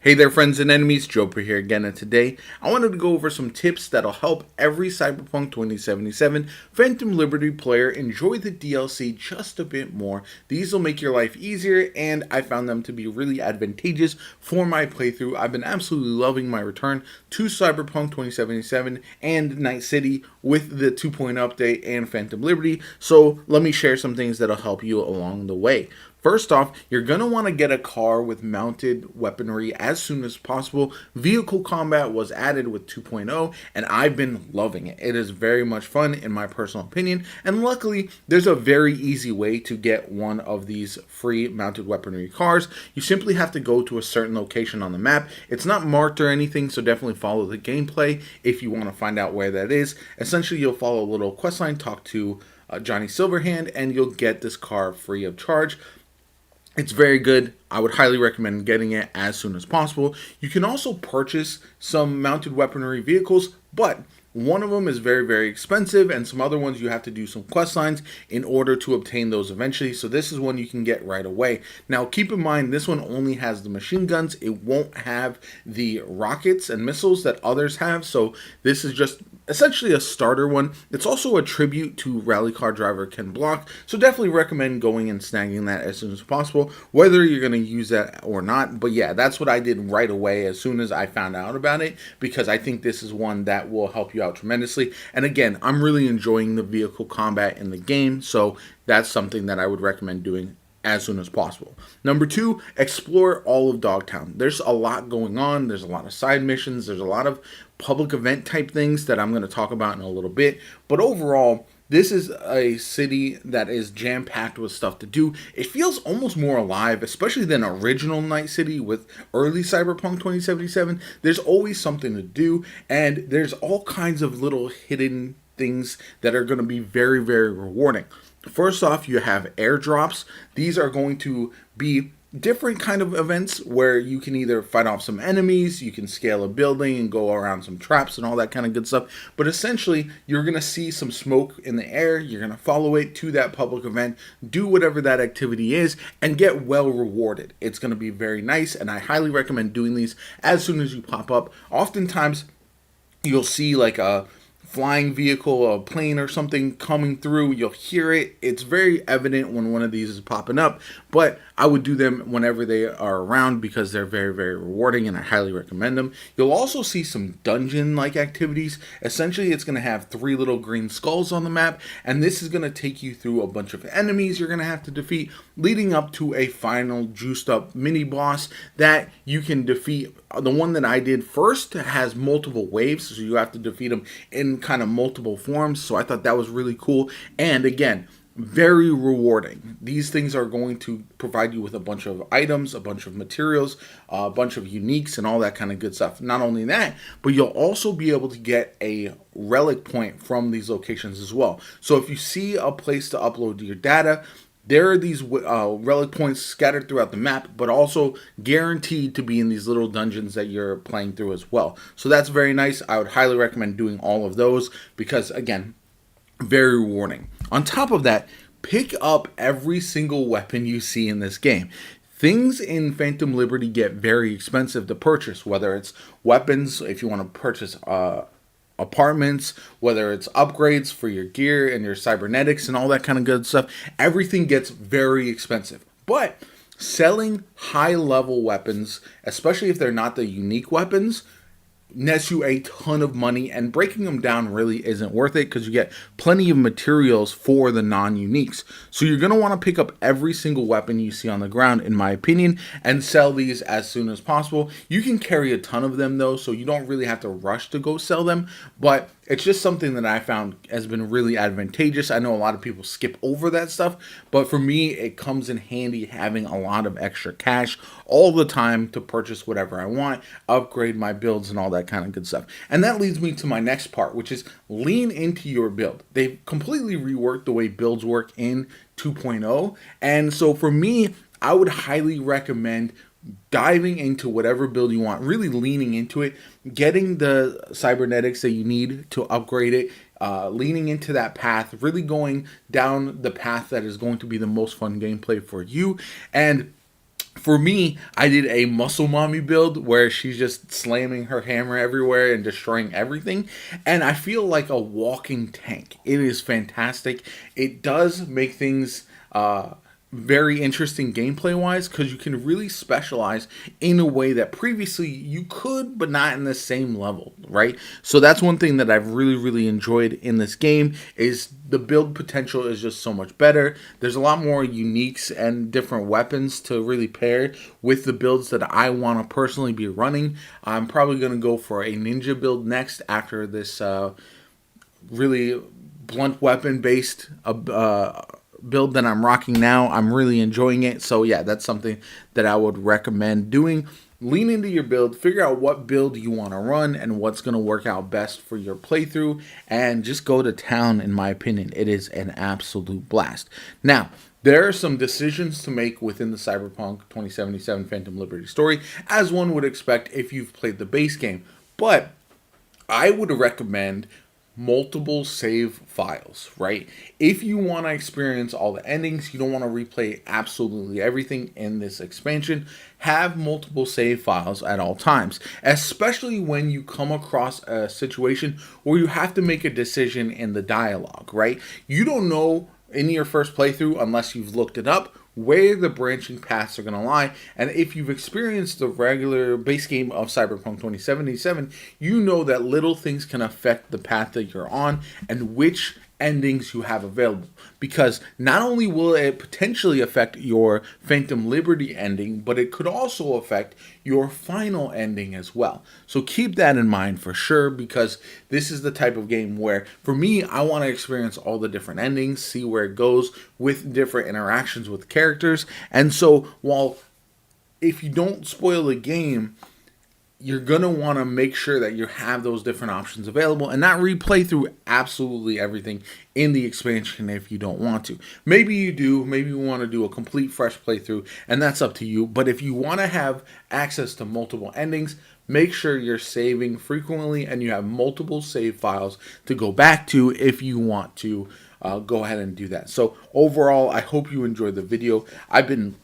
Hey there, friends and enemies. JoPa here again, and today I wanted to go over some tips that'll help every Cyberpunk 2077 Phantom Liberty player enjoy the DLC just a bit more. These will make your life easier, and I found them to be really advantageous for my playthrough. I've been absolutely loving my return to Cyberpunk 2077 and Night City with the 2.0 update and Phantom Liberty, so let me share some things that'll help you along the way. First off, you're going to want to get a car with mounted weaponry as soon as possible. Vehicle combat was added with 2.0, and I've been loving it. It is very much fun in my personal opinion, and luckily there's a very easy way to get one of these free mounted weaponry cars. You simply have to go to a certain location on the map. It's not marked or anything, so definitely follow the gameplay if you want to find out where that is. Essentially, you'll follow a little questline, talk to Johnny Silverhand, and you'll get this car free of charge. It's very good. I would highly recommend getting it as soon as possible. You can also purchase some mounted weaponry vehicles, but one of them is very, very expensive, and some other ones you have to do some quest lines in order to obtain those eventually. So this is one you can get right away. Now, keep in mind, this one only has the machine guns. It won't have the rockets and missiles that others have. So this is just essentially a starter one. It's also a tribute to rally car driver Ken Block. So definitely recommend going and snagging that as soon as possible, whether you're going to use that or not. But yeah, that's what I did right away as soon as I found out about it, because I think this is one that will help you out tremendously. And again, I'm really enjoying the vehicle combat in the game, so that's something that I would recommend doing as soon as possible. Number two, explore all of Dogtown. There's a lot going on. There's a lot of side missions. There's a lot of public event type things that I'm going to talk about in a little bit. But overall, this is a city that is jam-packed with stuff to do. It feels almost more alive, especially than original Night City with early Cyberpunk 2077. There's always something to do, and there's all kinds of little hidden things that are going to be very, very rewarding. First off, you have airdrops. These are going to be different kind of events where you can either fight off some enemies, you can scale a building and go around some traps and all that kind of good stuff. But essentially, you're going to see some smoke in the air. You're going to follow it to that public event, do whatever that activity is, and get well rewarded. It's going to be very nice, and I highly recommend doing these as soon as you pop up. Oftentimes, you'll see like a flying vehicle, a plane or something coming through. You'll hear it. It's very evident when one of these is popping up, but I would do them whenever they are around because they're very, very rewarding, and I highly recommend them. You'll also see some dungeon-like activities. Essentially, it's going to have 3 little green skulls on the map, and this is going to take you through a bunch of enemies you're going to have to defeat, leading up to a final juiced-up mini-boss that you can defeat. The one that I did first has multiple waves, so you have to defeat them in kind of multiple forms, so I thought that was really cool. And again, very rewarding. These things are going to provide you with a bunch of items, a bunch of materials, a bunch of uniques, and all that kind of good stuff. Not only that, but you'll also be able to get a relic point from these locations as well. So if you see a place to upload your data, there are these relic points scattered throughout the map, but also guaranteed to be in these little dungeons that you're playing through as well. So that's very nice. I would highly recommend doing all of those because, again, very rewarding. On top of that, pick up every single weapon you see in this game. Things in Phantom Liberty get very expensive to purchase, whether it's weapons, if you want to purchase apartments, whether it's upgrades for your gear and your cybernetics and all that kind of good stuff. Everything gets very expensive. But selling high level weapons, especially if they're not the unique weapons, nets you a ton of money, and breaking them down really isn't worth it because you get plenty of materials for the non-uniques. So you're going to want to pick up every single weapon you see on the ground, in my opinion, and sell these as soon as possible. You can carry a ton of them though, so you don't really have to rush to go sell them, but it's just something that I found has been really advantageous. I know a lot of people skip over that stuff, but for me, it comes in handy having a lot of extra cash all the time to purchase whatever I want, upgrade my builds, and all that kind of good stuff. And that leads me to my next part, which is lean into your build. They've completely reworked the way builds work in 2.0. And so for me, I would highly recommend diving into whatever build you want, really leaning into it, getting the cybernetics that you need to upgrade it, leaning into that path, really going down the path that is going to be the most fun gameplay for you. And For me, I did a muscle mommy build where she's just slamming her hammer everywhere and destroying everything. And I feel like a walking tank. It is fantastic. It does make things very interesting gameplay wise because you can really specialize in a way that previously you could, but not in the same level, right? So that's one thing that I've really enjoyed in this game is the build potential is just so much better. There's a lot more uniques and different weapons to really pair with the builds that I want to personally be running. I'm probably going to go for a ninja build next after this really blunt weapon based build that I'm rocking now. I'm really enjoying it. So yeah, that's something that I would recommend doing. Lean into your build, figure out what build you want to run and what's going to work out best for your playthrough, and just go to town. In my opinion, it is an absolute blast. Now, there are some decisions to make within the Cyberpunk 2077 Phantom Liberty story, as one would expect if you've played the base game. But I would recommend multiple save files, right? If you want to experience all the endings, you don't want to replay absolutely everything in this expansion, have multiple save files at all times, especially when you come across a situation where you have to make a decision in the dialogue, right? You don't know in your first playthrough, unless you've looked it up, where the branching paths are going to lie. And if you've experienced the regular base game of Cyberpunk 2077, you know that little things can affect the path that you're on and which endings you have available, because not only will it potentially affect your Phantom Liberty ending, but it could also affect your final ending as well. So keep that in mind for sure, because this is the type of game where, for me, I want to experience all the different endings, see where it goes with different interactions with characters. And so while if you don't spoil the game, you're going to want to make sure that you have those different options available and not replay through absolutely everything in the expansion if you don't want to. Maybe you do. Maybe you want to do a complete fresh playthrough, and that's up to you. But if you want to have access to multiple endings, make sure you're saving frequently and you have multiple save files to go back to if you want to go ahead and do that. So overall, I hope you enjoyed the video. I've been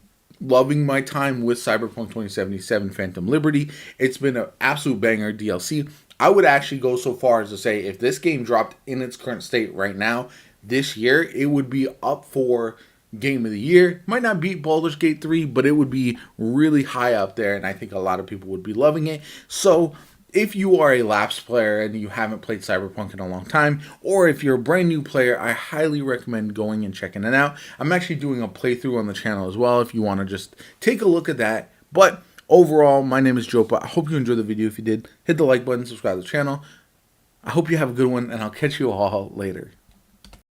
loving my time with Cyberpunk 2077 Phantom Liberty. It's been an absolute banger DLC. I would actually go so far as to say if this game dropped in its current state right now, this year, it would be up for Game of the Year. Might not beat Baldur's Gate 3, but it would be really high up there, and I think a lot of people would be loving it. So if you are a lapsed player and you haven't played Cyberpunk in a long time, or if you're a brand new player, I highly recommend going and checking it out. I'm actually doing a playthrough on the channel as well if you want to just take a look at that. But overall, my name is JoPa. I hope you enjoyed the video. If you did, hit the like button, subscribe to the channel. I hope you have a good one, and I'll catch you all later.